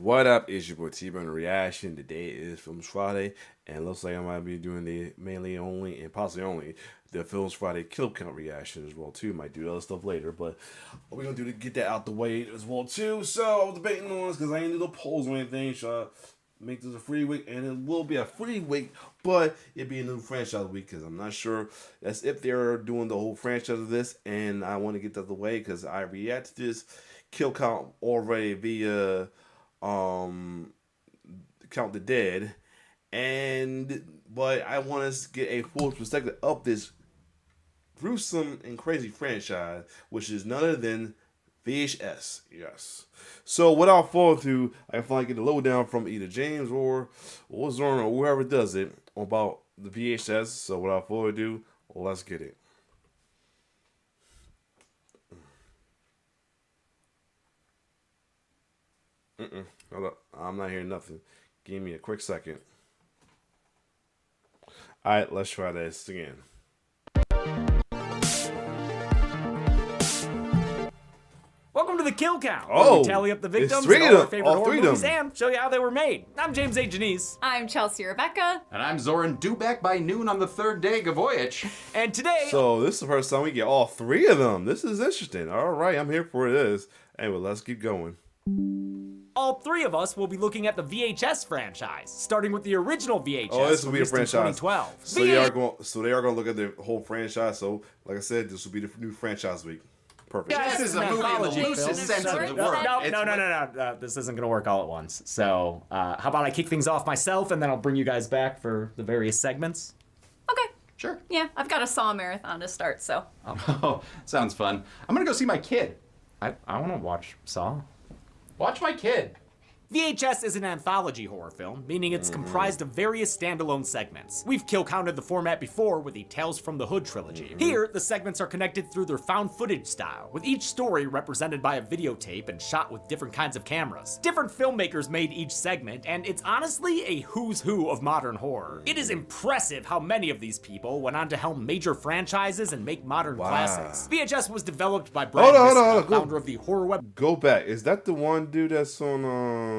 What up? It's your boy T-Bone Reaction. Today is Films Friday, and it looks like I might be doing the mainly only and possibly only the Films Friday kill count reaction as well too. Might do other stuff later, but what we're gonna do to get that out the way as well too. So I was debating on this because I ain't do the polls or anything. So I make this a free week, and it will be a free week, but it'd be a new franchise week because I'm not sure that's if they're doing the whole franchise of this, and I want to get that out of the way because I react to this kill count already via Count the Dead, but I want to get a full perspective of this gruesome and crazy franchise, which is none other than VHS. Yes. So without further ado, I finally get the lowdown from either James or Zorn or whoever does it about the VHS. So without further ado, let's get it. Hold up. I'm not hearing nothing. Give me a quick second. Alright, let's try this again. Welcome to the Kill Count, Oh, where we tally up the victims three and of all our them. favorite All horror three of movies them. and show you how they were made. I'm James A. Janice. I'm Chelsea Rebecca. And I'm Zoran, due back by noon on the third day of voyage. And today... So this is the first time we get all three of them. This is interesting. Alright, I'm here for this. Anyway, let's keep going. all three of us will be looking at the VHS franchise, starting with the original VHS. Oh, this will be a released in franchise. 2012. So they are going to look at the whole franchise. So, like I said, this will be the new franchise week. Perfect. Yeah, This is a movie in the anthology loosest film. sense of the No, word. No, It's no. This isn't going to work all at once. So, how about I kick things off myself, and then I'll bring you guys back for the various segments? Okay. Sure. Yeah, I've got a Saw marathon to start, so. Oh, sounds fun. I'm gonna go see my kid. I want to watch Saw. Watch my kid. VHS is an anthology horror film, meaning it's comprised of various standalone segments. We've kill counted the format before with the Tales from the Hood trilogy. Here, the segments are connected through their found footage style, with each story represented by a videotape and shot with different kinds of cameras. Different filmmakers made each segment, and it's honestly a who's who of modern horror. It is impressive how many of these people went on to helm major franchises and make modern classics. VHS was developed by Brad Hold on. Miska, founder of the horror web. Go back. Is that the one dude that's on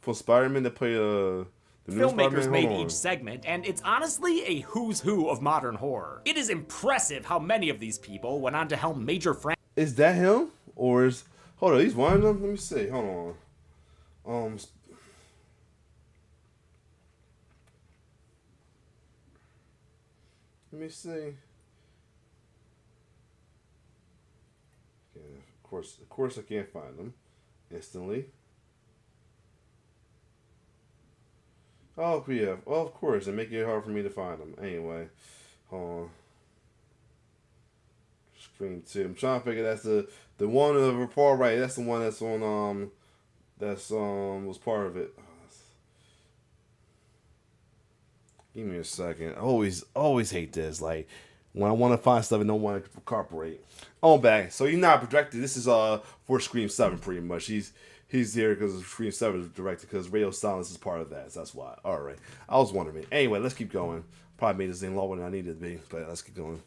for Spider-Man to play the new Filmmakers Spider-Man? made Hold on. each segment, and it's honestly a who's who of modern horror. It is impressive how many of these people went on to helm major franchises. Is that him? Or is... Hold on, he's one of them? Let me see. Hold on. Let me see. Yeah, of course I can't find them instantly. Oh, yeah. Well, of course. It make it hard for me to find them. Anyway. Hold on. Screen 2. I'm trying to figure that's the one of the far right. That's the one that's on, was part of it. Give me a second. I always hate this. Like, when I want to find stuff and don't want to incorporate. On back. So you're not projected. This is for Scream 7 pretty much. He's there because Scream 7 is directed because Radio Silence is part of that. So that's why. Alright. I was wondering. Anyway, let's keep going. Probably made this thing longer than I needed to be. But let's keep going.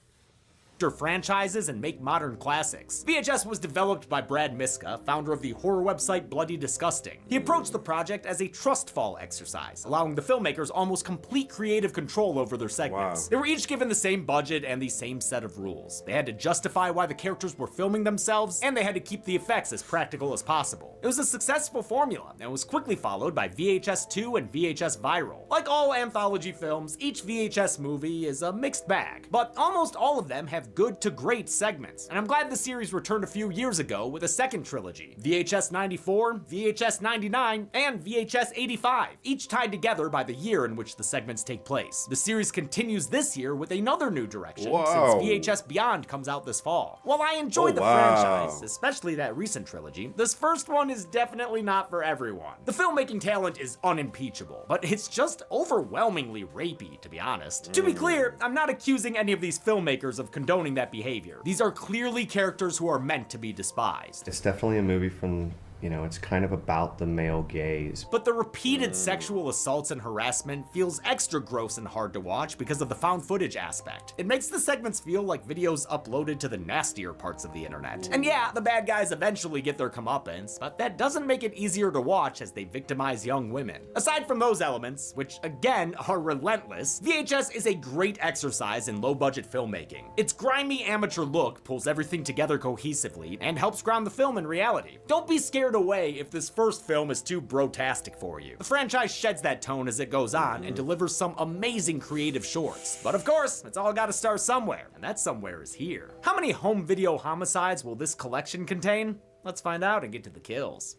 franchises and make modern classics. VHS was developed by Brad Miska, founder of the horror website Bloody Disgusting. He approached the project as a trust fall exercise, allowing the filmmakers almost complete creative control over their segments. Wow. They were each given the same budget and the same set of rules. They had to justify why the characters were filming themselves, and they had to keep the effects as practical as possible. It was a successful formula, and was quickly followed by VHS 2 and VHS Viral. Like all anthology films, each VHS movie is a mixed bag, but almost all of them have good to great segments, and I'm glad the series returned a few years ago with a second trilogy, VHS 94, VHS 99, and VHS 85, each tied together by the year in which the segments take place. The series continues this year with another new direction, Wow. since VHS Beyond comes out this fall. While I enjoyed the wow. franchise, especially that recent trilogy, this first one is definitely not for everyone. The filmmaking talent is unimpeachable, but it's just overwhelmingly rapey, to be honest. To be clear, I'm not accusing any of these filmmakers of condoning that behavior. These are clearly characters who are meant to be despised. It's definitely a movie from, You know, it's kind of about the male gaze. But the repeated sexual assaults and harassment feels extra gross and hard to watch because of the found footage aspect. It makes the segments feel like videos uploaded to the nastier parts of the internet. And yeah, the bad guys eventually get their comeuppance, but that doesn't make it easier to watch as they victimize young women. Aside from those elements, which again are relentless, VHS is a great exercise in low-budget filmmaking. Its grimy amateur look pulls everything together cohesively and helps ground the film in reality. Don't be scared away if this first film is too brotastic for you. The franchise sheds that tone as it goes on and delivers some amazing creative shorts. But of course, it's all gotta start somewhere, and that somewhere is here. How many home video homicides will this collection contain? Let's find out and get to the kills.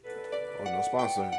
Oh, no sponsor.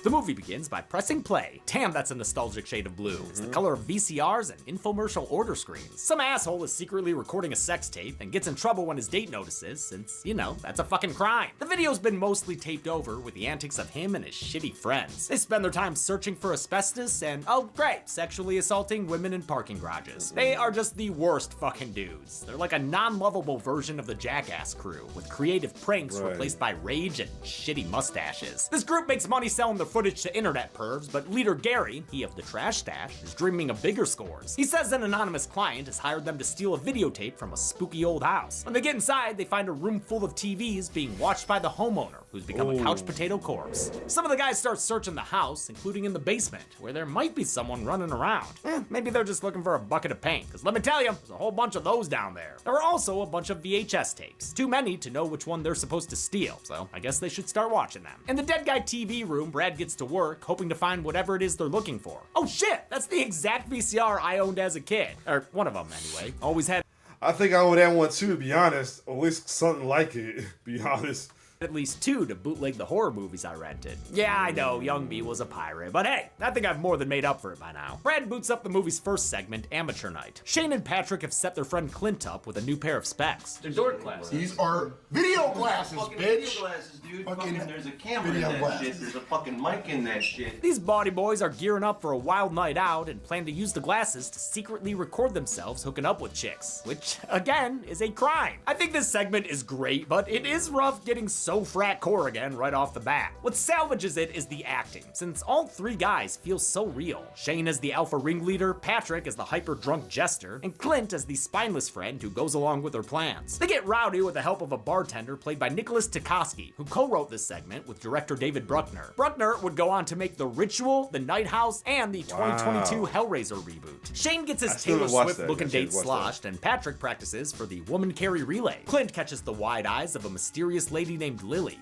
The movie begins by pressing play. Damn, that's a nostalgic shade of blue. It's the color of VCRs and infomercial order screens. Some asshole is secretly recording a sex tape and gets in trouble when his date notices, since, you know, that's a fucking crime. The video's been mostly taped over with the antics of him and his shitty friends. They spend their time searching for asbestos and, oh great, sexually assaulting women in parking garages. They are just the worst fucking dudes. They're like a non-lovable version of the Jackass crew, with creative pranks replaced by rage and shitty mustaches. This group makes money selling their footage to internet pervs, but leader Gary, he of the trash stash, is dreaming of bigger scores. He says an anonymous client has hired them to steal a videotape from a spooky old house. When they get inside, they find a room full of TVs being watched by the homeowner, who's become a couch potato corpse. Some of the guys start searching the house, including in the basement, where there might be someone running around. Maybe they're just looking for a bucket of paint, because let me tell you, there's a whole bunch of those down there. There are also a bunch of VHS tapes, too many to know which one they're supposed to steal, so I guess they should start watching them. In the dead guy TV room, Brad gets to work, hoping to find whatever it is they're looking for. Oh shit, that's the exact VCR I owned as a kid. Or one of them anyway. Always had I think I own that one too, to be honest. Or at least something like it, be honest. at least 2 to bootleg the horror movies I rented. Yeah, I know, young me was a pirate, but hey, I think I've more than made up for it by now. Brad boots up the movie's first segment, Amateur Night. Shane and Patrick have set their friend Clint up with a new pair of specs. They're door glasses. These are video glasses, Fucking bitch. video glasses, dude. Fucking Fucking, there's a camera in video that glasses. shit. There's a fucking mic in that shit. These bawdy boys are gearing up for a wild night out and plan to use the glasses to secretly record themselves hooking up with chicks, which, again, is a crime. I think this segment is great, but it is rough getting so frat core again right off the bat. What salvages it is the acting, since all 3 guys feel so real. Shane as the alpha ringleader, Patrick as the hyper-drunk jester, and Clint as the spineless friend who goes along with their plans. They get rowdy with the help of a bartender played by Nicholas Tikoski, who co-wrote this segment with director David Bruckner. Bruckner would go on to make The Ritual, The Night House, and the 2022 Hellraiser reboot. Shane gets his still Taylor haven't watched Swift-looking that. I date should watch that. sloshed, and Patrick practices for the woman carry relay. Clint catches the wide eyes of a mysterious lady named Lily.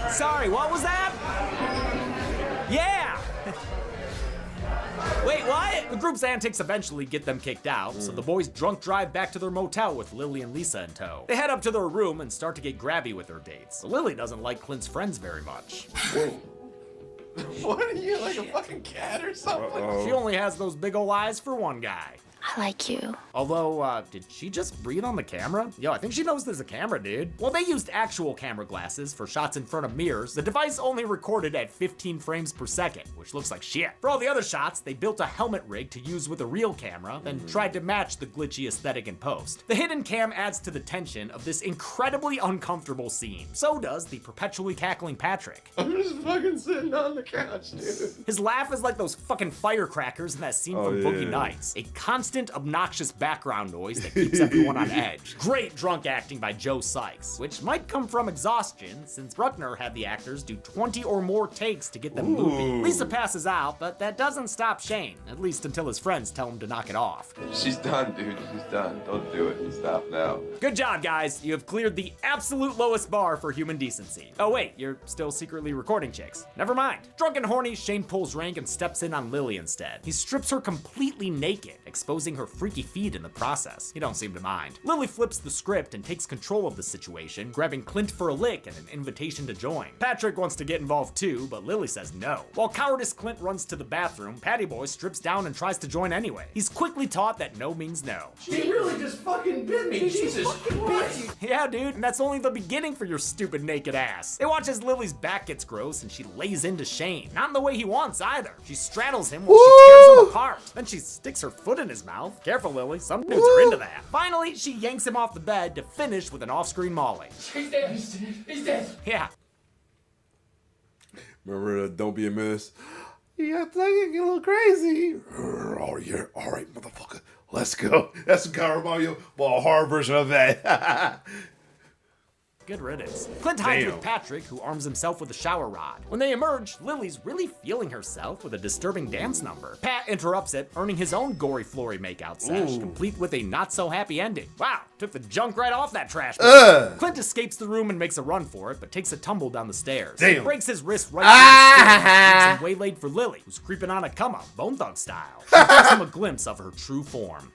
Sorry, what was that? Yeah! Wait, what? The group's antics eventually get them kicked out, so the boys drunk drive back to their motel with Lily and Lisa in tow. They head up to their room and start to get grabby with their dates. Lily doesn't like Clint's friends very much. What are you, like a fucking cat or something? She only has those big ol' eyes for one guy. I like you. Although, did she just breathe on the camera? Yo, I think she knows there's a camera, dude. Well, they used actual camera glasses for shots in front of mirrors. The device only recorded at 15 frames per second, which looks like shit. For all the other shots, they built a helmet rig to use with a real camera, then tried to match the glitchy aesthetic in post. The hidden cam adds to the tension of this incredibly uncomfortable scene. So does the perpetually cackling Patrick. I'm just fucking sitting on the couch, dude. His laugh is like those fucking firecrackers in that scene Oh, from yeah. Boogie Nights. A constant, obnoxious background noise that keeps everyone on edge. Great drunk acting by Joe Sykes, which might come from exhaustion, since Bruckner had the actors do 20 or more takes to get them moving. Lisa passes out, but that doesn't stop Shane, at least until his friends tell him to knock it off. She's done, dude. She's done. Don't do it. Stop now. Good job, guys. You have cleared the absolute lowest bar for human decency. Oh wait, you're still secretly recording chicks. Never mind. Drunk and horny, Shane pulls rank and steps in on Lily instead. He strips her completely naked, exposing her freaky feet in the process. He don't seem to mind. Lily flips the script and takes control of the situation, grabbing Clint for a lick and an invitation to join. Patrick wants to get involved too, but Lily says no. While cowardice Clint runs to the bathroom, Patty Boy strips down and tries to join anyway. He's quickly taught that no means no. She really just fucking bit me. Jesus Christ. Yeah, dude, and that's only the beginning for your stupid naked ass. They watch as Lily's back gets gross and she lays into Shane. Not in the way he wants either. She straddles him while she tears him apart. Then she sticks her foot in his mouth. mouth. Careful, Lily. Some dudes are into that. Finally, she yanks him off the bed to finish with an off-screen molly. He's dead. He's dead. Yeah. Remember Don't Be a Menace? Yeah, I think get a little crazy. Oh, yeah. All right, motherfucker. Let's go. That's a cover Mario, but a hard version of that. Good riddance. Clint hides Damn. with Patrick, who arms himself with a shower rod. When they emerge, Lily's really feeling herself with a disturbing dance number. Pat interrupts it, earning his own gory Flory makeout sesh, complete with a not-so-happy ending. Wow, took the junk right off that trash bin. Clint escapes the room and makes a run for it, but takes a tumble down the stairs. Damn. He breaks his wrist right through the stairs, and waylaid for Lily, who's creeping on a come-up, Bone Thug style. She gives him a glimpse of her true form.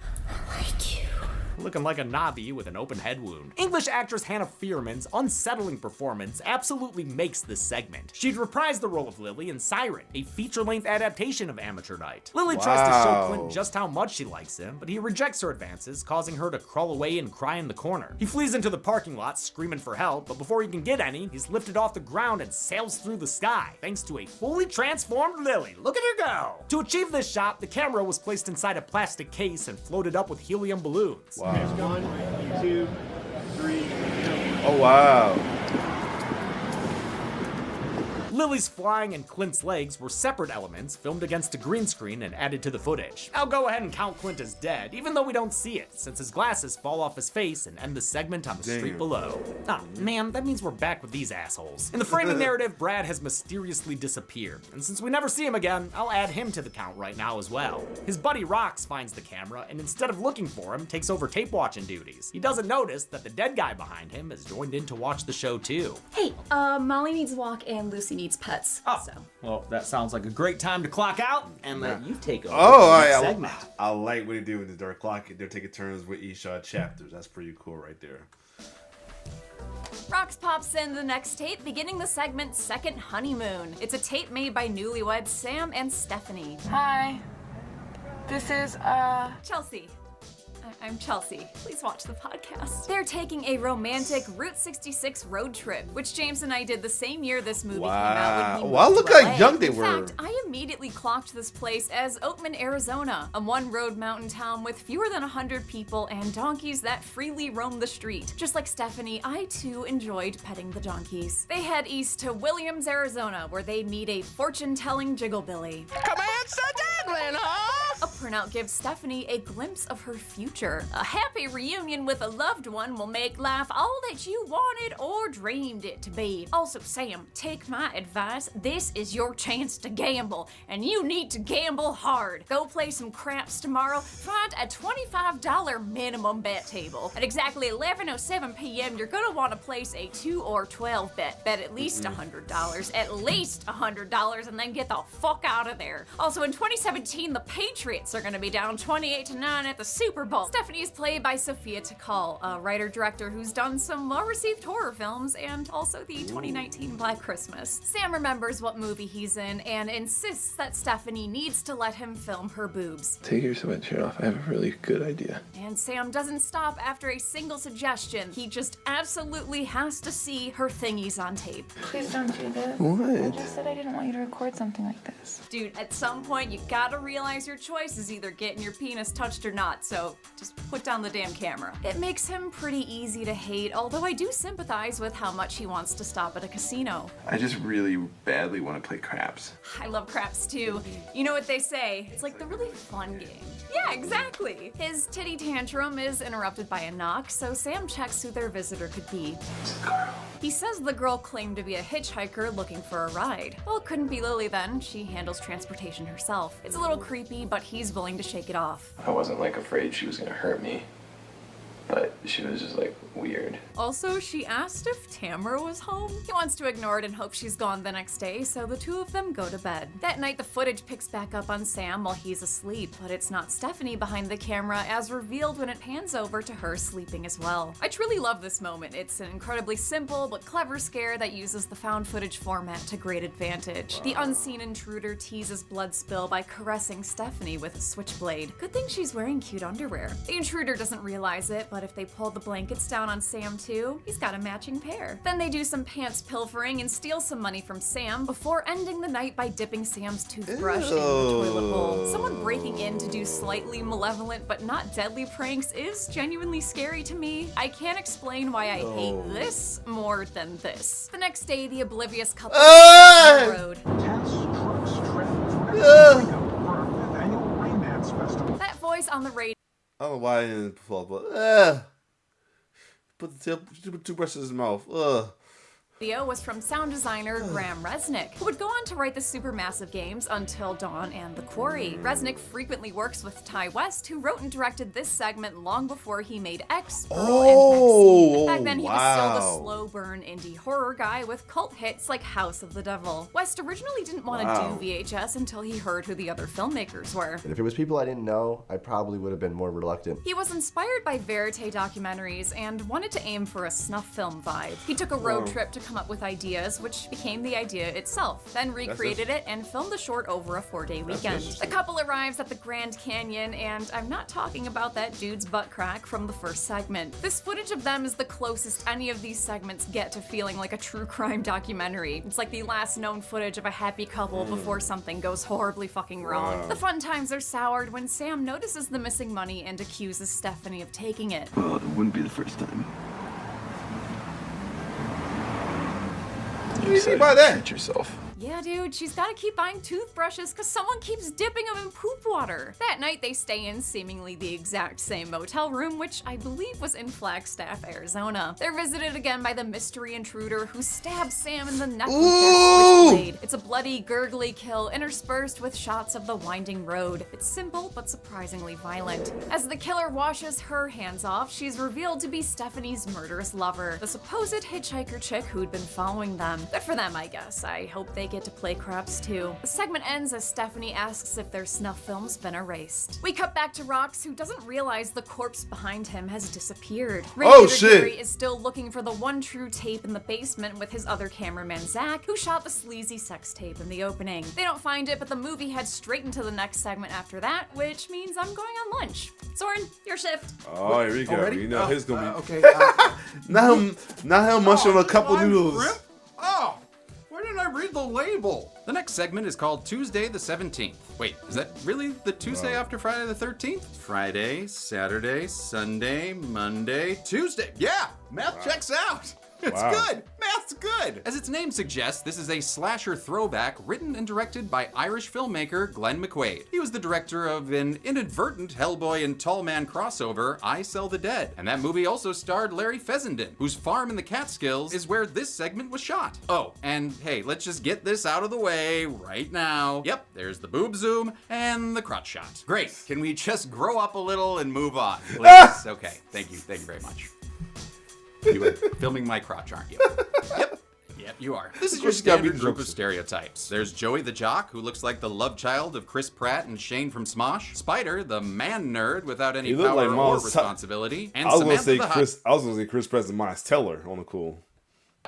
Looking like a knobby with an open head wound. English actress Hannah Fierman's unsettling performance absolutely makes this segment. She'd reprised the role of Lily in Siren, a feature-length adaptation of Amateur Night. Lily tries to show Wow. Clint just how much she likes him, but he rejects her advances, causing her to crawl away and cry in the corner. He flees into the parking lot, screaming for help, but before he can get any, he's lifted off the ground and sails through the sky, thanks to a fully transformed Lily. Look at her go! To achieve this shot, the camera was placed inside a plastic case and floated up with helium balloons. Wow. 1, 2, 3. Oh, wow. Lily's flying and Clint's legs were separate elements filmed against a green screen and added to the footage. I'll go ahead and count Clint as dead, even though we don't see it, since his glasses fall off his face and end the segment on the street Damn. below. Ah, man, that means we're back with these assholes. In the framing narrative, Brad has mysteriously disappeared, and since we never see him again, I'll add him to the count right now as well. His buddy Rox finds the camera, and instead of looking for him, takes over tape watching duties. He doesn't notice that the dead guy behind him has joined in to watch the show too. Hey, Molly needs a walk and Lucy needs pets. Oh, So. well, that sounds like a great time to clock out and let you take over Oh, the next segment. I like what they do with the dark clock. They're taking turns with each chapters. That's pretty cool right there. Rox pops in the next tape, beginning the segment Second Honeymoon. It's a tape made by newlyweds Sam and Stephanie. Hi. This is, Chelsea. I'm Chelsea. Please watch the podcast. They're taking a romantic Route 66 road trip, which James and I did the same year this movie came out. When he Wow, moved look to how LA. young they In were. fact, I immediately clocked this place as Oakman, Arizona, a one-road mountain town with fewer than 100 people and donkeys that freely roam the street. Just like Stephanie, I too enjoyed petting the donkeys. They head east to Williams, Arizona, where they meet a fortune-telling jigglbilly. Commence the dangling, huh? A printout gives Stephanie a glimpse of her future. A happy reunion with a loved one will make life all that you wanted or dreamed it to be. Also, Sam, take my advice. This is your chance to gamble, and you need to gamble hard. Go play some craps tomorrow. Find a $25 minimum bet table. At exactly 11:07 p.m., you're gonna want to place a 2 or 12 bet. Bet at least $100. At least $100, and then get the fuck out of there. Also, in 2017, the Patriots are gonna be down 28-9 at the Super Bowl. Stephanie is played by Sophia Takal, a writer-director who's done some well-received horror films and also the 2019 Black Christmas. Sam remembers what movie he's in and insists that Stephanie needs to let him film her boobs. Take your sweatshirt off. I have a really good idea. And Sam doesn't stop after a single suggestion. He just absolutely has to see her thingies on tape. please don't do this. I What? just said I didn't want you to record something like this. Dude, at some point you gotta realize your choice is either getting your penis touched or not, so just put down the damn camera. It makes him pretty easy to hate, although I do sympathize with how much he wants to stop at a casino. I just really badly want to play craps. I love craps too. You know what they say, it's like the really fun game. Yeah, exactly. His titty tantrum is interrupted by a knock, so Sam checks who their visitor could be. He says the girl claimed to be a hitchhiker looking for a ride. Well, it couldn't be Lily then. She handles transportation herself. It's a little creepy, but he's willing to shake it off. I wasn't like afraid she was gonna hurt me, but she was just like weird. Also, she asked if Tamara was home. He wants to ignore it and hope she's gone the next day, so the two of them go to bed. That night, the footage picks back up on Sam while he's asleep, but it's not Stephanie behind the camera, as revealed when it pans over to her sleeping as well. I truly love this moment. It's an incredibly simple but clever scare that uses the found footage format to great advantage. The unseen intruder teases blood spill by caressing Stephanie with a switchblade. Good thing she's wearing cute underwear. The intruder doesn't realize it, but if they pull the blankets down on Sam too. He's got a matching pair. Then they do some pants pilfering and steal some money from Sam before ending the night by dipping Sam's toothbrush in the toilet bowl. Someone breaking in to do slightly malevolent but not deadly pranks is genuinely scary to me. I can't explain why I hate this more than this. The next day, the oblivious couple on the road. That voice on the radio. I don't know why I didn't fall, but put the toothbrush in his mouth. Video was from sound designer Graham Resnick, who would go on to write the supermassive games Until Dawn and The Quarry. Resnick frequently works with Ty West, who wrote and directed this segment long before he made X, Earl, and Vaccine. Back then, he was still the slow burn indie horror guy with cult hits like House of the Devil. West originally didn't want to do VHS until he heard who the other filmmakers were. And if it was people I didn't know, I probably would have been more reluctant. He was inspired by verite documentaries and wanted to aim for a snuff film vibe. He took a road trip to come up with ideas, which became the idea itself, then recreated it and filmed the short over a 4-day weekend. The couple arrives at the Grand Canyon, and I'm not talking about that dude's butt crack from the first segment. This footage of them is the closest any of these segments get to feeling like a true crime documentary. It's like the last known footage of a happy couple before something goes horribly fucking wrong. The fun times are soured when Sam notices the missing money and accuses Stephanie of taking it. Well, it wouldn't be the first time. What do you mean by that? Treat yourself. Yeah, dude, she's gotta keep buying toothbrushes because someone keeps dipping them in poop water. That night, they stay in seemingly the exact same motel room, which I believe was in Flagstaff, Arizona. They're visited again by the mystery intruder who stabs Sam in the neck with their switchblade. It's a bloody, gurgly kill interspersed with shots of the winding road. It's simple, but surprisingly violent. As the killer washes her hands off, she's revealed to be Stephanie's murderous lover, the supposed hitchhiker chick who'd been following them. Good for them, I guess. I hope they get to play craps too. The segment ends as Stephanie asks if their snuff film's been erased. We cut back to Rox, who doesn't realize the corpse behind him has disappeared. Gary is still looking for the one true tape in the basement with his other cameraman Zach, who shot the sleazy sex tape in the opening. They don't find it, but the movie heads straight into the next segment after that, which means I'm going on lunch. Soren, your shift. Oh, here we go. Already? You know his gonna be. Okay. Not him munching on a couple noodles. Rip? Oh, why didn't I read the label? The next segment is called Tuesday the 17th. Wait, is that really the Tuesday after Friday the 13th? Friday, Saturday, Sunday, Monday, Tuesday. Yeah, math checks out. It's good. Math's good. As its name suggests, this is a slasher throwback written and directed by Irish filmmaker Glenn McQuaid. He was the director of an inadvertent Hellboy and Tall Man crossover, I Sell the Dead. And that movie also starred Larry Fessenden, whose farm in the Catskills is where this segment was shot. Oh, and hey, let's just get this out of the way right now. Yep, there's the boob zoom and the crotch shot. Great. Can we just grow up a little and move on, please? Okay, thank you very much. You are filming my crotch, aren't you? Yep, you are. This is your standard group of stereotypes. There's Joey the jock, who looks like the love child of Chris Pratt and Shane from Smosh. Spider, the man nerd without any power or responsibility. And Samantha the hot... I was gonna say Chris Pratt's Miles Teller on the cool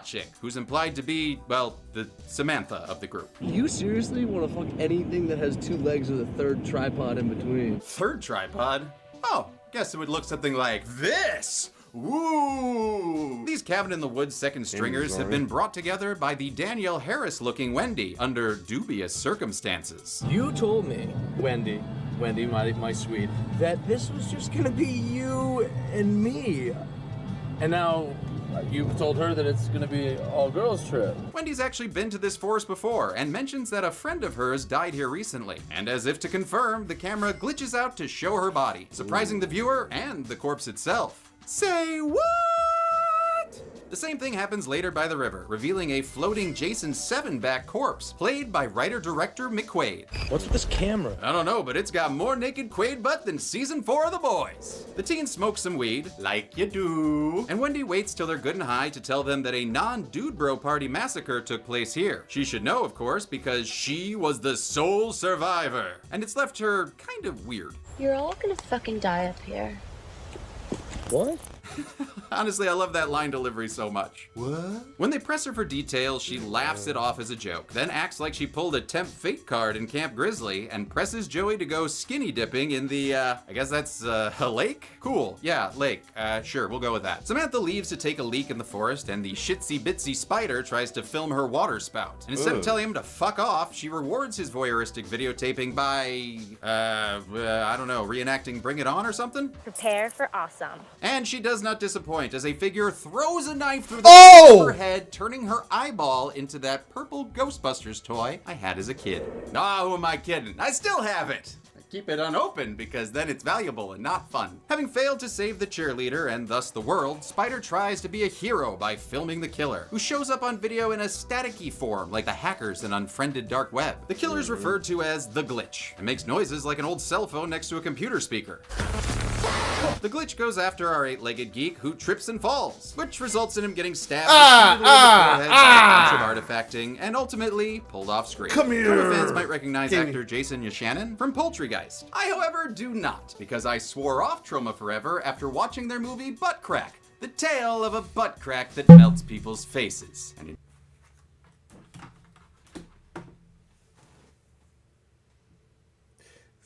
chick, who's implied to be, well, the Samantha of the group. You seriously want to fuck anything that has two legs with a third tripod in between? Third tripod? Oh, guess it would look something like this. Ooh! These Cabin in the Woods second stringers have been brought together by the Danielle Harris-looking Wendy under dubious circumstances. You told me, Wendy, my sweet, that this was just gonna be you and me. And now you've told her that it's gonna be an all-girls trip. Wendy's actually been to this forest before and mentions that a friend of hers died here recently. And as if to confirm, the camera glitches out to show her body, surprising the viewer and the corpse itself. Say what? The same thing happens later by the river, revealing a floating Jason 7-back corpse, played by writer-director McQuaid. What's with this camera? I don't know, but it's got more naked Quaid butt than season 4 of The Boys. The teens smoke some weed, like you do, and Wendy waits till they're good and high to tell them that a non-dude bro party massacre took place here. She should know, of course, because she was the sole survivor, and it's left her kind of weird. You're all gonna fucking die up here. What? Honestly, I love that line delivery so much. What? When they press her for details, she laughs it off as a joke, then acts like she pulled a temp fate card in Camp Grizzly and presses Joey to go skinny dipping in the, I guess that's a lake? Cool, yeah, lake. Sure, we'll go with that. Samantha leaves to take a leak in the forest, and the shitsy bitsy spider tries to film her water spout. And instead of telling him to fuck off, she rewards his voyeuristic videotaping by, I don't know, reenacting Bring It On or something? Prepare for awesome. And she does not disappoint as a figure throws a knife through the side of her head, turning her eyeball into that purple Ghostbusters toy I had as a kid. Ah, who am I kidding? I still have it. I keep it unopened because then it's valuable and not fun. Having failed to save the cheerleader and thus the world, Spider tries to be a hero by filming the killer, who shows up on video in a staticky form like the hackers in Unfriended Dark Web. The killer is referred to as the Glitch and makes noises like an old cell phone next to a computer speaker. The Glitch goes after our 8-legged geek, who trips and falls, which results in him getting stabbed repeatedly in the forehead by a bunch of artifacting and ultimately pulled off screen. Come here. Some fans might recognize actor Jason Yashanin from Poultrygeist. I, however, do not, because I swore off Troma forever after watching their movie Butt Crack, the tale of a butt crack that melts people's faces.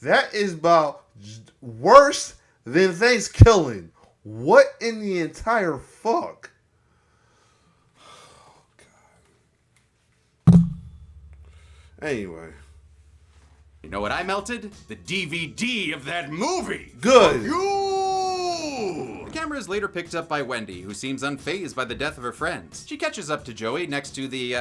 That is about worse than Thanksgiving. What in the entire fuck? Oh, God. Anyway. You know what I melted? The DVD of that movie! Good! The camera is later picked up by Wendy, who seems unfazed by the death of her friends. She catches up to Joey next to the,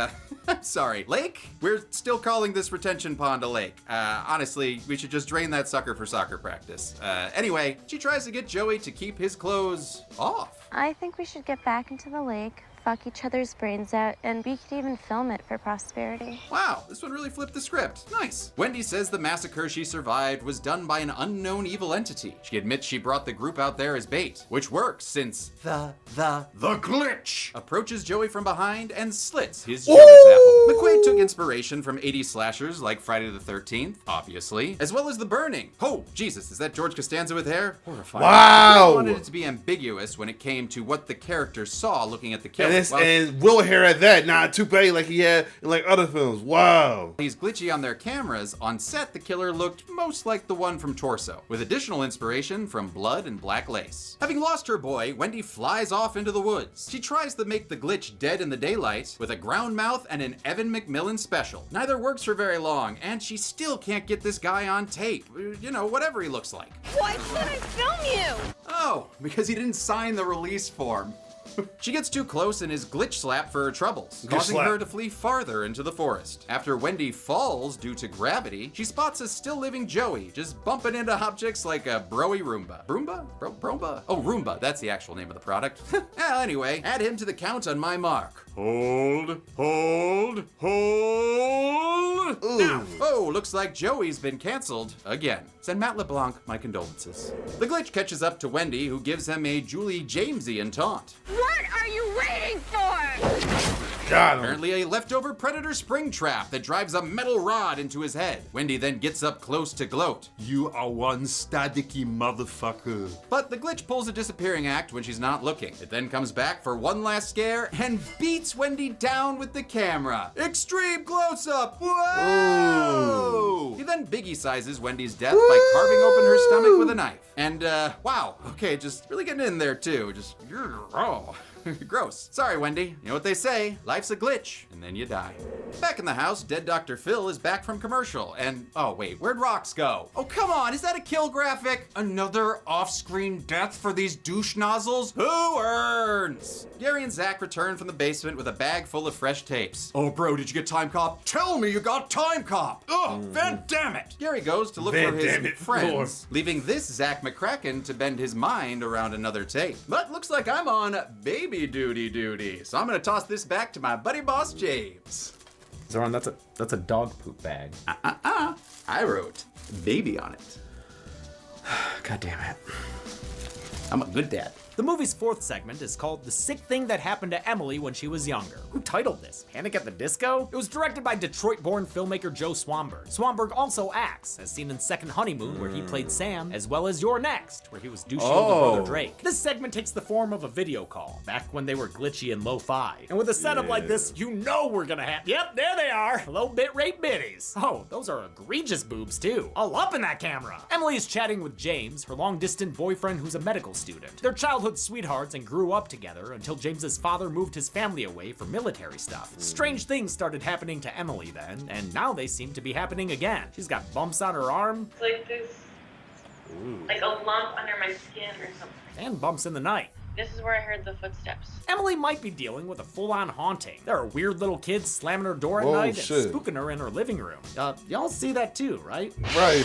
I'm sorry, lake? We're still calling this retention pond a lake. Honestly, we should just drain that sucker for soccer practice. Anyway, she tries to get Joey to keep his clothes off. I think we should get back into the lake, fuck each other's brains out, and we could even film it for posterity. Wow, this one really flipped the script. Nice. Wendy says the massacre she survived was done by an unknown evil entity. She admits she brought the group out there as bait, which works since the Glitch approaches Joey from behind and slits his Jonas apple. McQuaid took inspiration from 80s slashers like Friday the 13th, obviously, as well as The Burning. Oh, Jesus, is that George Costanza with hair? Horrifying. Wow. McQuaid wanted it to be ambiguous when it came to what the character saw looking at the killer. And Will hair at that, not toupee like he had in like other films. Wow. He's glitchy on their cameras. On set, the killer looked most like the one from Torso, with additional inspiration from Blood and Black Lace. Having lost her boy, Wendy flies off into the woods. She tries to make the Glitch dead in the daylight with a ground mouth and an Evan McMillan special. Neither works for very long, and she still can't get this guy on tape. You know, whatever he looks like. Why should I film you? Oh, because he didn't sign the release form. She gets too close and is glitch slapped for her troubles, causing her to flee farther into the forest. After Wendy falls due to gravity, she spots a still living Joey just bumping into objects like a broy Roomba. Roomba? Roomba? Oh, Roomba, that's the actual name of the product. Well, anyway, add him to the count on my mark. Hold. Now, looks like Joey's been canceled again. Send Matt LeBlanc my condolences. The Glitch catches up to Wendy, who gives him a Julie Jamesian taunt. What are you waiting for? Got him. Apparently a leftover predator spring trap that drives a metal rod into his head. Wendy then gets up close to gloat. You are one staticky motherfucker. But the Glitch pulls a disappearing act when she's not looking. It then comes back for one last scare and beats Wendy down with the camera. Extreme close-up. Whoa! He then biggie sizes Wendy's death by carving open her stomach with a knife. And wow, okay, just really getting in there too. Just raw. Gross. Sorry, Wendy. You know what they say, life's a glitch, and then you die. Back in the house, dead Dr. Phil is back from commercial, and oh wait, where'd Rox go? Oh come on, is that a kill graphic? Another off-screen death for these douche nozzles? Who earns? Gary and Zach return from the basement with a bag full of fresh tapes. Oh bro, did you get Time Cop? Tell me you got Time Cop! Ugh, Van Dammit! Gary goes to look for his friends, leaving this Zach McCracken to bend his mind around another tape. But looks like I'm on baby duty, so I'm gonna toss this back to my buddy boss James. Zoran, that's a dog poop bag. I wrote baby on it. God damn it. I'm a good dad. The movie's fourth segment is called The Sick Thing That Happened to Emily When She Was Younger. Who titled this? Panic at the Disco? It was directed by Detroit-born filmmaker Joe Swanberg. Swanberg also acts, as seen in Second Honeymoon, where he played Sam, as well as You're Next, where he was douchey older brother Drake. This segment takes the form of a video call, back when they were glitchy and lo-fi. And with a setup like this, you know we're gonna have— yep, there they are, low bitrate biddies. Oh, those are egregious boobs too. All up in that camera. Emily is chatting with James, her long-distance boyfriend who's a medical student. They're childhood sweethearts and grew up together until James's father moved his family away for military stuff. Strange things started happening to Emily then, and now they seem to be happening again. She's got bumps on her arm. It's like this, like a lump under my skin or something. And bumps in the night. This is where I heard the footsteps. Emily might be dealing with a full-on haunting. There are weird little kids slamming her door at night and spooking her in her living room. Y'all see that too, right? Right.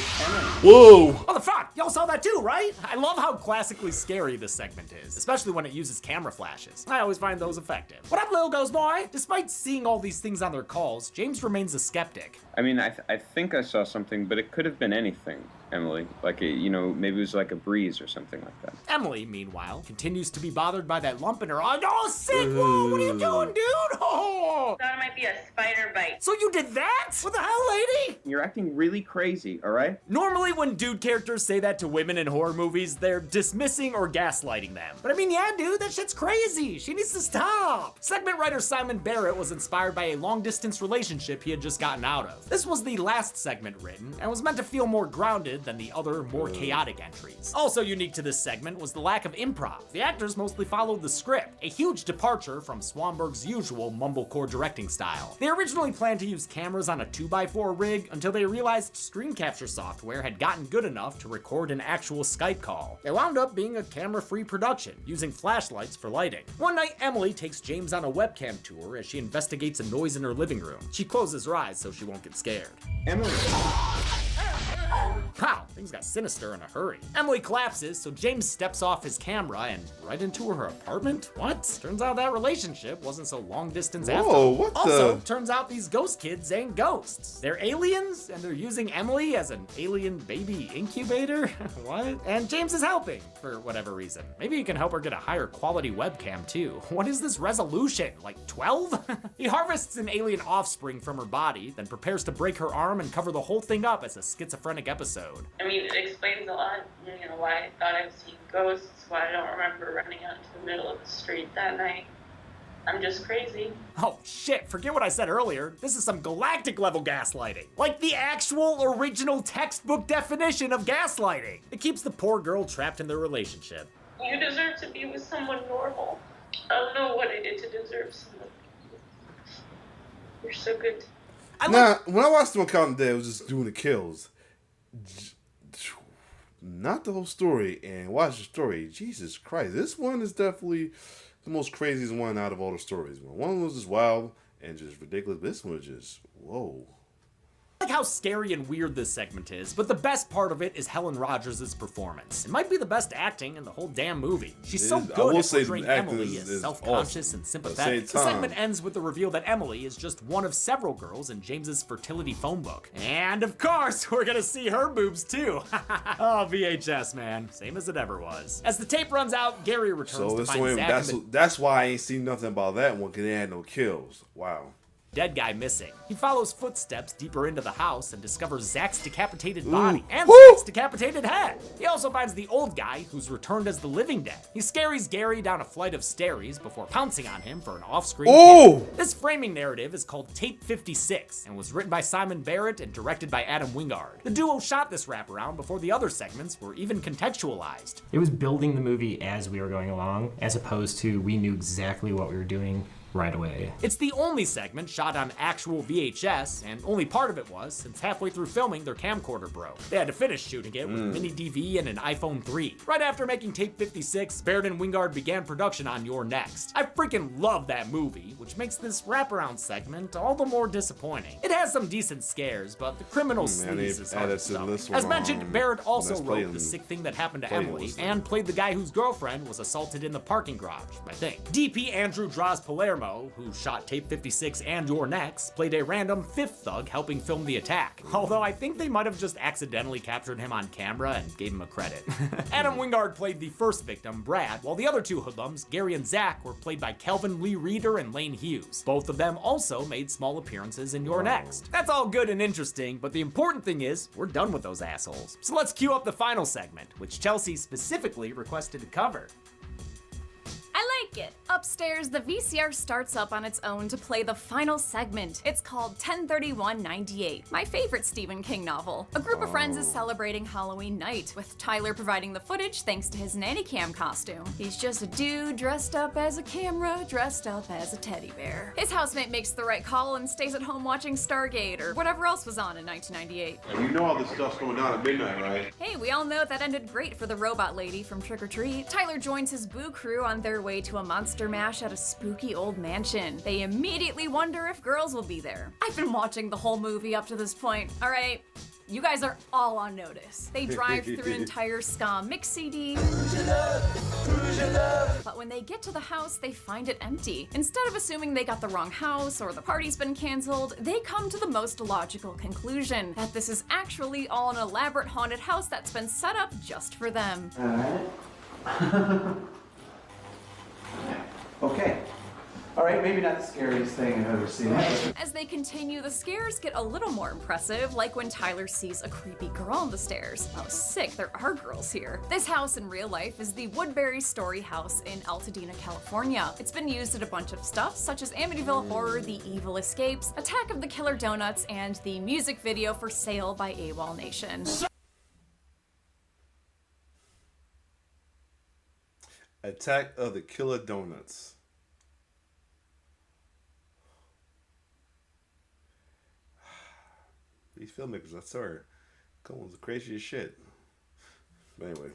Whoa! What the fuck? Y'all saw that too, right? I love how classically scary this segment is, especially when it uses camera flashes. I always find those effective. What up, little ghost boy? Despite seeing all these things on their calls, James remains a skeptic. I mean, I think I saw something, but it could have been anything, Emily. Like, maybe it was like a breeze or something like that. Emily, meanwhile, continues to be bothered by that lump in her eye. Oh, sick! Whoa, what are you doing, dude? Oh! Thought it might be a spider bite. So you did that? What the hell, lady? You're acting really crazy, all right? Normally when dude characters say that to women in horror movies, they're dismissing or gaslighting them. But I mean, yeah, dude, that shit's crazy. She needs to stop. Segment writer Simon Barrett was inspired by a long-distance relationship he had just gotten out of. This was the last segment written, and was meant to feel more grounded than the other, more chaotic entries. Also unique to this segment was the lack of improv. The actors mostly followed the script, a huge departure from Swanberg's usual mumblecore directing style. They originally planned to use cameras on a 2x4 rig until they realized screen capture software had gotten good enough to record an actual Skype call. It wound up being a camera-free production, using flashlights for lighting. One night, Emily takes James on a webcam tour as she investigates a noise in her living room. She closes her eyes so she won't get scared. Emily. Wow, things got sinister in a hurry. Emily collapses, so James steps off his camera and right into her apartment? What? Turns out that relationship wasn't so long distance after. What also, turns out these ghost kids ain't ghosts. They're aliens, and they're using Emily as an alien baby incubator? What? And James is helping, for whatever reason. Maybe you can help her get a higher quality webcam too. What is this resolution? Like 12? He harvests an alien offspring from her body, then prepares to break her arm and cover the whole thing up as a schizophrenic episode. I mean, it explains a lot, why I thought I was seeing ghosts, why I don't remember running out into the middle of the street that night. I'm just crazy. Oh shit, forget what I said earlier. This is some galactic level gaslighting. Like the actual original textbook definition of gaslighting. It keeps the poor girl trapped in their relationship. You deserve to be with someone normal. I don't know what I did to deserve someone. You're so good. When I watched the one Counting Dead, it was just doing the kills. Not the whole story, and watch the story. Jesus Christ, this one is definitely the most craziest one out of all the stories. One was just wild and just ridiculous. This one was just whoa. I like how scary and weird this segment is, but the best part of it is Helen Rogers' performance. It might be the best acting in the whole damn movie. She's so good at portraying Emily as self-conscious and sympathetic. The segment ends with the reveal that Emily is just one of several girls in James's fertility phone book. And of course, we're gonna see her boobs too. Oh, VHS, man. Same as it ever was. As the tape runs out, Gary returns to find Zach. That's why I ain't seen nothing about that one, because they had no kills. Wow. Dead guy missing. He follows footsteps deeper into the house and discovers Zach's decapitated body and Zach's decapitated head. He also finds the old guy who's returned as the living dead. He scaries Gary down a flight of stairs before pouncing on him for an off-screen kill. This framing narrative is called Tape 56 and was written by Simon Barrett and directed by Adam Wingard. The duo shot this wraparound before the other segments were even contextualized. It was building the movie as we were going along, as opposed to we knew exactly what we were doing right away. It's the only segment shot on actual VHS, and only part of it was, since halfway through filming, their camcorder broke. They had to finish shooting it with mini DV and an iPhone 3. Right after making Tape 56, Barrett and Wingard began production on You're Next. I freaking love that movie, which makes this wraparound segment all the more disappointing. It has some decent scares, but the criminal sleaze is hard to stomach. As mentioned, Barrett also wrote The Sick Thing That Happened to Emily, and played the guy whose girlfriend was assaulted in the parking garage, I think. DP Andrew draws Palermo Guillermo, who shot tape 56 and Your Next, played a random fifth thug helping film the attack. Although I think they might have just accidentally captured him on camera and gave him a credit. Adam Wingard played the first victim, Brad, while the other two hoodlums, Gary and Zach, were played by Kelvin Lee Reeder and Lane Hughes. Both of them also made small appearances in Your Next. That's all good and interesting, but the important thing is, we're done with those assholes. So let's cue up the final segment, which Chelsea specifically requested to cover. I like it. Upstairs, the VCR starts up on its own to play the final segment. It's called 10/31/98, my favorite Stephen King novel. A group of friends is celebrating Halloween night, with Tyler providing the footage thanks to his nanny cam costume. He's just a dude dressed up as a camera, dressed up as a teddy bear. His housemate makes the right call and stays at home watching Stargate or whatever else was on in 1998. You know all this stuff's going down at midnight, right? Hey, we all know that ended great for the robot lady from Trick or Treat. Tyler joins his boo crew on their way to a monster mash at a spooky old mansion. They immediately wonder if girls will be there. I've been watching the whole movie up to this point. All right, you guys are all on notice. They drive through an entire ska mix CD. But when they get to the house, they find it empty. Instead of assuming they got the wrong house or the party's been canceled, they come to the most logical conclusion, that this is actually all an elaborate haunted house that's been set up just for them. Okay. All right, maybe not the scariest thing I've ever seen. As they continue, the scares get a little more impressive, like when Tyler sees a creepy girl on the stairs. Oh, sick, there are girls here. This house in real life is the Woodbury Story House in Altadena, California. It's been used at a bunch of stuff, such as Amityville Horror, The Evil Escapes, Attack of the Killer Donuts, and the music video for Sale by AWOL Nation. Attack of the Killer Donuts. These filmmakers, I swear, Cohen's the craziest shit. But anyway.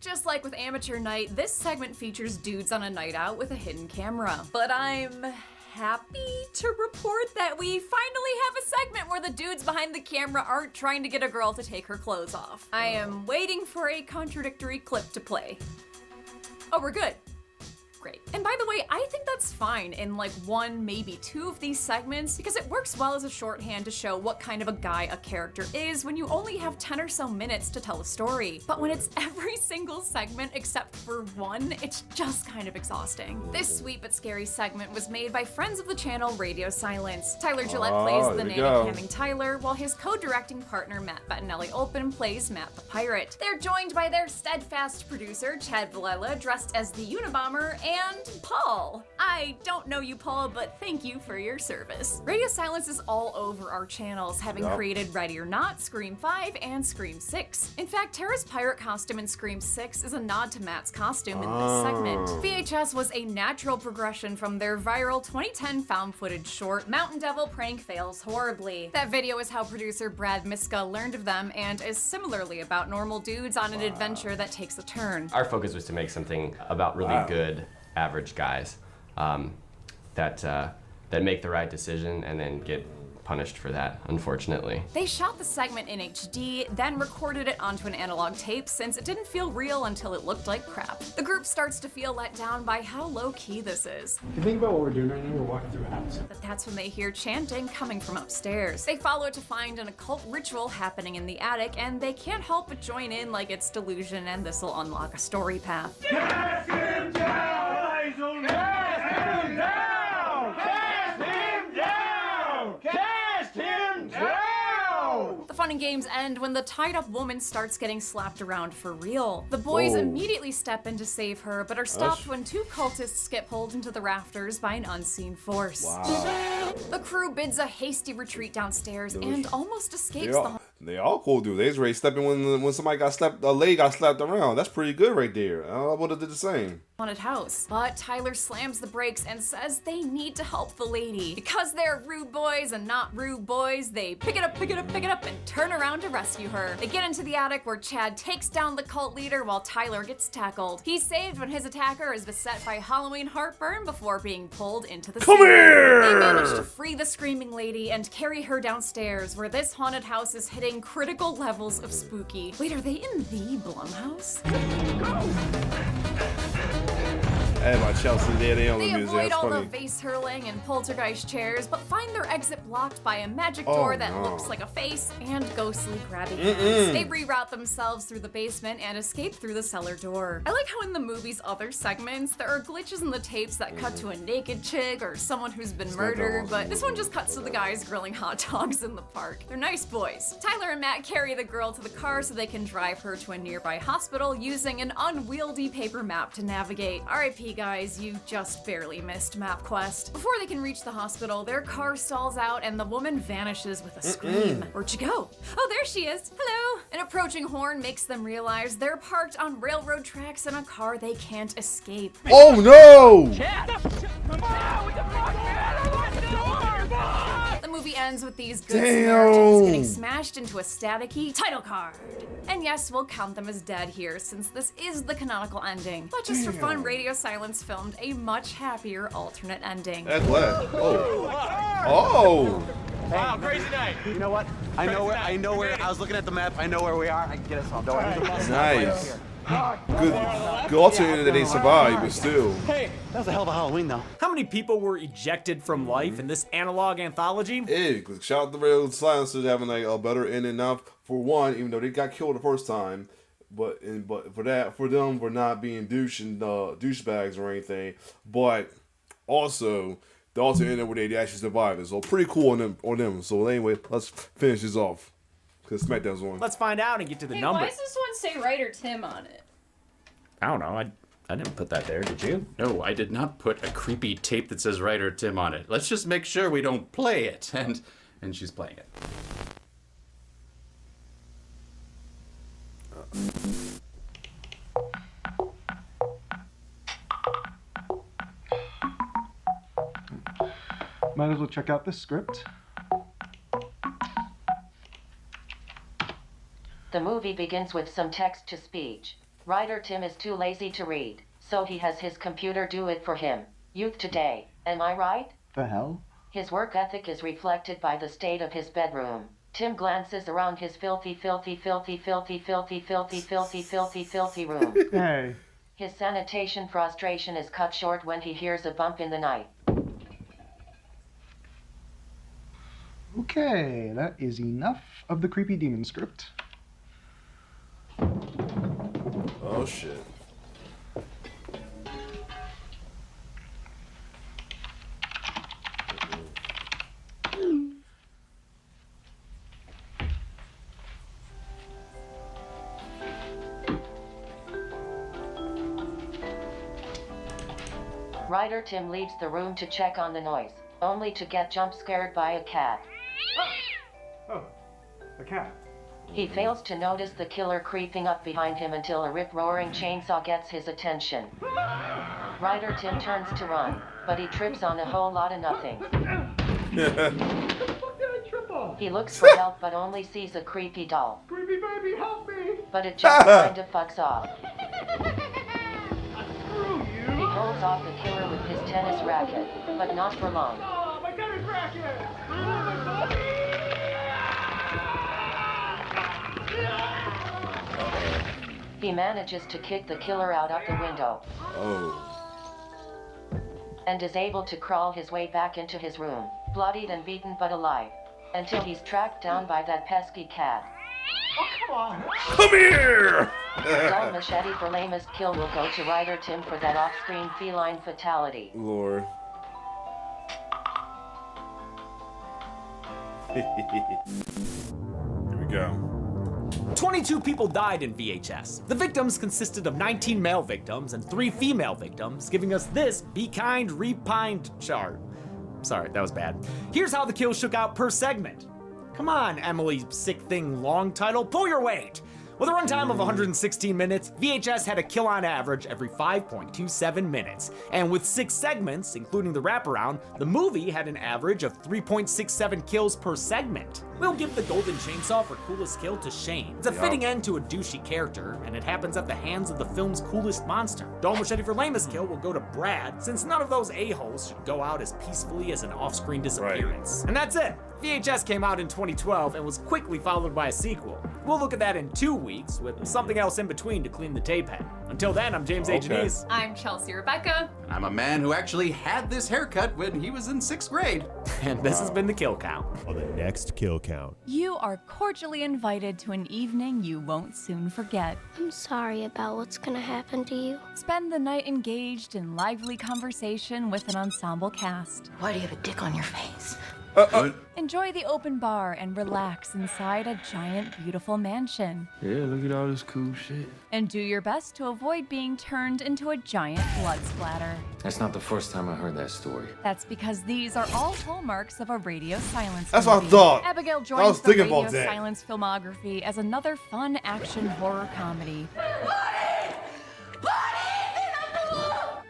Just like with Amateur Night, this segment features dudes on a night out with a hidden camera. But I'm happy to report that we finally have a segment where the dudes behind the camera aren't trying to get a girl to take her clothes off. I am waiting for a contradictory clip to play. Oh, we're good. Great. And by the way, I think that's fine in like one, maybe two of these segments, because it works well as a shorthand to show what kind of a guy a character is when you only have 10 or so minutes to tell a story. But when it's every single segment except for one, it's just kind of exhausting. This sweet but scary segment was made by friends of the channel Radio Silence. Tyler Gillette plays the nanny camming Tyler, while his co-directing partner Matt Bettinelli-Olpin plays Matt the Pirate. They're joined by their steadfast producer Chad Villela, dressed as the Unabomber, and Paul. I don't know you, Paul, but thank you for your service. Radio Silence is all over our channels, having created Ready or Not, Scream 5, and Scream 6. In fact, Tara's pirate costume in Scream 6 is a nod to Matt's costume in this segment. VHS was a natural progression from their viral 2010 found footage short, Mountain Devil Prank Fails Horribly. That video is how producer Brad Miska learned of them and is similarly about normal dudes on an adventure that takes a turn. Our focus was to make something about really good average guys that make the right decision and then get punished for that, unfortunately. They shot the segment in HD, then recorded it onto an analog tape since it didn't feel real until it looked like crap. The group starts to feel let down by how low-key this is. If you think about what we're doing right now, we're walking through a house. But that's when they hear chanting coming from upstairs. They follow it to find an occult ritual happening in the attic, and they can't help but join in like it's delusion and this'll unlock a story path. Cast him down! Cast him down! Cast him down! Cast him down! The fun and games end when the tied-up woman starts getting slapped around for real. The boys immediately step in to save her, but are stopped when two cultists get pulled into the rafters by an unseen force. The crew bids a hasty retreat downstairs and almost escapes They all cool dudes. They was ready stepping when somebody got slapped, a leg got slapped around. That's pretty good right there. I would have did the same. Haunted house. But Tyler slams the brakes and says they need to help the lady. Because they're rude boys and not rude boys, they pick it up, and turn around to rescue her. They get into the attic where Chad takes down the cult leader while Tyler gets tackled. He's saved when his attacker is beset by Halloween heartburn before being pulled into the Come here! They manage to free the screaming lady and carry her downstairs, where this haunted house is hitting critical levels of spooky. Wait, are they in the Blumhouse? And my Chelsea Daddy on the They music. avoid That's all funny. the vase hurling and poltergeist chairs, but find their exit blocked by a magic Oh, door that no. looks like a face and ghostly grabby Mm-mm. hands. They reroute themselves through the basement and escape through the cellar door. I like how in the movie's other segments, there are glitches in the tapes that cut to a naked chick or someone who's been murdered, but this one just cuts to the guys grilling hot dogs in the park. They're nice boys. Tyler and Matt carry the girl to the car so they can drive her to a nearby hospital using an unwieldy paper map to navigate. RIP guys, you just barely missed MapQuest. Before they can reach the hospital, their car stalls out and the woman vanishes with a scream. Where'd she go? Oh, there she is. Hello. An approaching horn makes them realize they're parked on railroad tracks in a car they can't escape. Oh no! The movie ends with these good Damn. Samaritans getting smashed into a staticky title card. And yes, we'll count them as dead here since this is the canonical ending. But just for fun, Radio Silence filmed a much happier alternate ending. That's what? Oh. Oh! Wow, crazy night. You know what? I know where. I was looking at the map. I know where we are. I can get us home. Don't worry. Nice. Good alternate that they survived, but still. Hey, that was a hell of a Halloween, though. How many people were ejected from life in this analog anthology? Hey, shout out to Radio Silencers having like a better ending enough for one, even though they got killed the first time. But for them for not being douchebags or anything. But also the alternate ending where they actually survived. So pretty cool on them. So anyway, let's finish this off. Because SmackDown's on. Let's find out and get to the Hey, numbers. why does this one say Writer Tim on it? I don't know. I didn't put that there, did you? No, I did not put a creepy tape that says Writer Tim on it. Let's just make sure we don't play it. And she's playing it. Might as well check out this script. The movie begins with some text-to-speech. Writer Tim is too lazy to read, so he has his computer do it for him. Youth today, am I right? The hell? His work ethic is reflected by the state of his bedroom. Tim glances around his filthy room. Hey. His sanitation frustration is cut short when he hears a bump in the night. Okay, that is enough of the creepy demon script. Oh shit. Writer Tim leaves the room to check on the noise, only to get jump scared by a cat. Oh, a cat. He fails to notice the killer creeping up behind him until a rip-roaring chainsaw gets his attention. Writer Tim turns to run, but he trips on a whole lot of nothing. He looks for help but only sees a creepy doll. Creepy baby, help me! But it just kinda fucks off. He holds off the killer with his tennis racket, but not for long. Oh, my tennis racket! He manages to kick the killer out of the window. Oh. And is able to crawl his way back into his room, bloodied and beaten but alive, until he's tracked down by that pesky cat. Oh, come on! Come here! Dull machete for lamest kill will go to Writer Tim for that off-screen feline fatality. Lord. Here we go. 22 people died in VHS. The victims consisted of 19 male victims and 3 female victims, giving us this Be Kind, Repined chart. Sorry, that was bad. Here's how the kills shook out per segment. Come on, Emily Sick Thing long title, pull your weight! With a runtime of 116 minutes, VHS had a kill on average every 5.27 minutes. And with 6 segments, including the wraparound, the movie had an average of 3.67 kills per segment. We'll give the Golden Chainsaw for coolest kill to Shane. It's a fitting end to a douchey character, and it happens at the hands of the film's coolest monster. Dull Machete for lamest kill will go to Brad, since none of those a-holes should go out as peacefully as an off-screen disappearance. And that's it. VHS came out in 2012 and was quickly followed by a sequel. We'll look at that in 2 weeks, with something else in between to clean the tape head. Until then, I'm James Okay. H. I'm Chelsea Rebecca. And I'm a man who actually had this haircut when he was in 6th grade. And this has been the Kill Count. On the next Kill Count. You are cordially invited to an evening you won't soon forget. I'm sorry about what's gonna happen to you. Spend the night engaged in lively conversation with an ensemble cast. Why do you have a dick on your face? Enjoy the open bar and relax inside a giant, beautiful mansion. Yeah, look at all this cool shit. And do your best to avoid being turned into a giant blood splatter. That's not the first time I heard that story. That's because these are all hallmarks of a radio silence That's what I movie. thought. Abigail I was joins the thinking radio about that. silence filmography as another fun action horror comedy.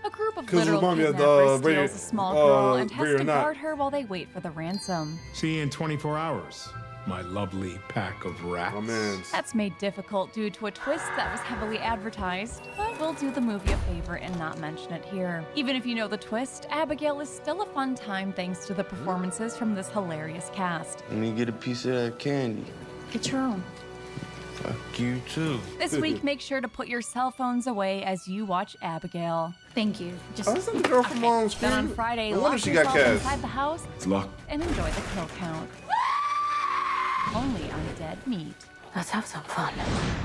A group of 'Cause it literal remind me of the kidnappers radio- steals a small girl and has Radio to Not. guard her while they wait for the ransom. See you in 24 hours, my lovely pack of rats. Oh, man. That's made difficult due to a twist that was heavily advertised, but we'll do the movie a favor and not mention it here. Even if you know the twist, Abigail is still a fun time thanks to the performances from this hilarious cast. Let me get a piece of that candy. Get your own. Fuck you too. This week, make sure to put your cell phones away as you watch Abigail. Thank you. Just Oh, is that the girl from Mom's then on Screen? Friday, No wonder lock she got yourself cast. inside the house It's locked. and enjoy the kill count. Only on Dead Meat. Let's have some fun.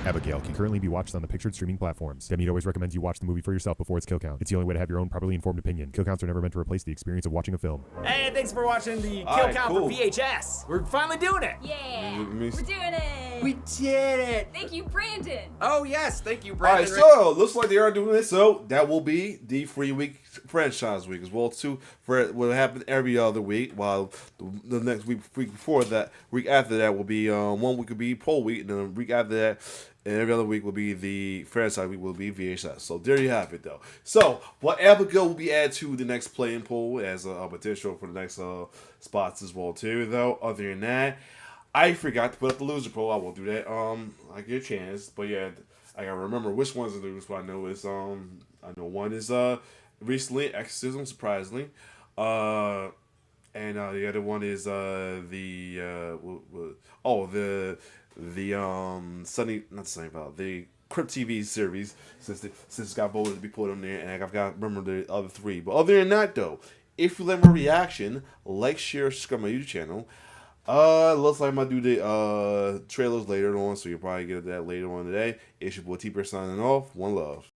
Abigail can currently be watched on the pictured streaming platforms. Dead Meat always recommends you watch the movie for yourself before its kill count. It's the only way to have your own properly informed opinion. Kill counts are never meant to replace the experience of watching a film. Hey, thanks for watching the Kill Alright, Count cool. for VHS. We're finally doing it. Yeah, Let me- we're doing it. We did it! Thank you, Brandon. Oh, yes, thank you, All Brandon. right, so looks like they are doing this. So that will be the free week, franchise week as well too. For it will happen every other week, while the next week before that, week after that will be 1 week will be poll week, and then the week after that, and every other week will be the franchise week will be VHS. So there you have it though. So what Abigail will be added to the next playing poll as a potential for the next spots as well too. Though other than that, I forgot to put up the loser poll. I will do that. I get a chance, but yeah, I gotta remember which one's the loser. But I know it's I know one is recently Exorcism, surprisingly, and the other one is the Crypt TV series since it got voted to be put on there, and I've got to remember the other three. But other than that though, if you like my reaction, like, share, subscribe to my YouTube channel. Looks like I might do the trailers later on, so you'll probably get that later on today. It's your boy T-Bear signing off. One love.